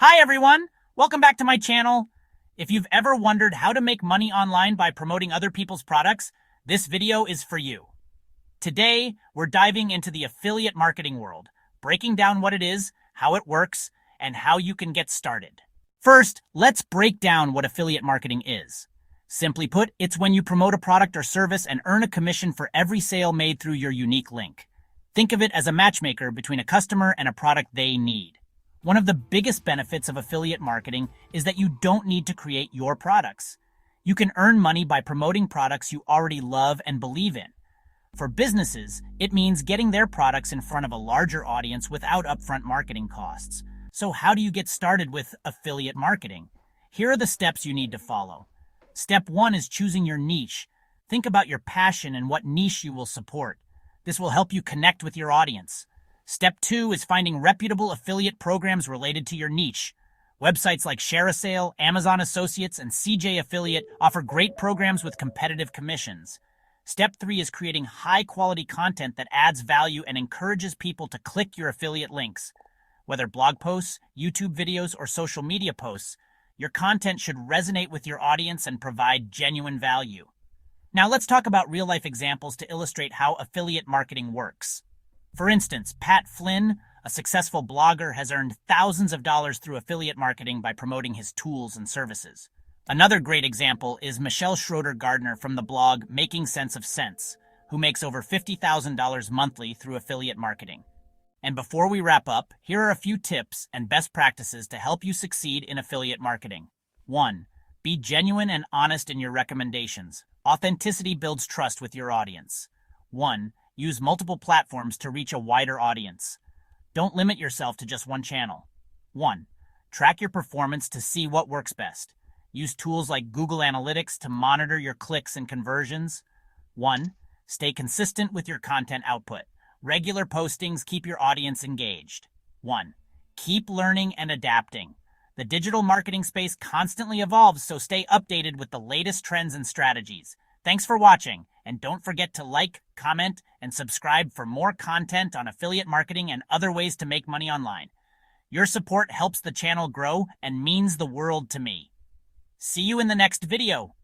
Hi everyone! Welcome back to my channel. If you've ever wondered how to make money online by promoting other people's products, this video is for you. Today, we're diving into the affiliate marketing world, breaking down what it is, how it works, and how you can get started. First, let's break down what affiliate marketing is. Simply put, it's when you promote a product or service and earn a commission for every sale made through your unique link. Think of it as a matchmaker between a customer and a product they need. One of the biggest benefits of affiliate marketing is that you don't need to create your products. You can earn money by promoting products you already love and believe in. For businesses, it means getting their products in front of a larger audience without upfront marketing costs. So how do you get started with affiliate marketing? Here are the steps you need to follow. Step 1 is choosing your niche. Think about your passion and what niche you will support. This will help you connect with your audience. Step 2 is finding reputable affiliate programs related to your niche. Websites like ShareASale, Amazon Associates, and CJ Affiliate offer great programs with competitive commissions. Step 3 is creating high-quality content that adds value and encourages people to click your affiliate links. Whether blog posts, YouTube videos, or social media posts, your content should resonate with your audience and provide genuine value. Now let's talk about real-life examples to illustrate how affiliate marketing works. For instance, Pat Flynn, a successful blogger, has earned thousands of dollars through affiliate marketing by promoting his tools and services. Another great example is Michelle Schroeder-Gardner from the blog Making Sense of Sense, who makes over $50,000 monthly through affiliate marketing. And before we wrap up, here are a few tips and best practices to help you succeed in affiliate marketing. 1. Be genuine and honest in your recommendations. Authenticity builds trust with your audience. 1. Use multiple platforms to reach a wider audience. Don't limit yourself to just one channel. 1. Track your performance to see what works best. Use tools like Google Analytics to monitor your clicks and conversions. 1. Stay consistent with your content output. Regular postings keep your audience engaged. 1. Keep learning and adapting. The digital marketing space constantly evolves, so stay updated with the latest trends and strategies. Thanks for watching, and don't forget to like, comment, and subscribe for more content on affiliate marketing and other ways to make money online. Your support helps the channel grow and means the world to me. See you in the next video.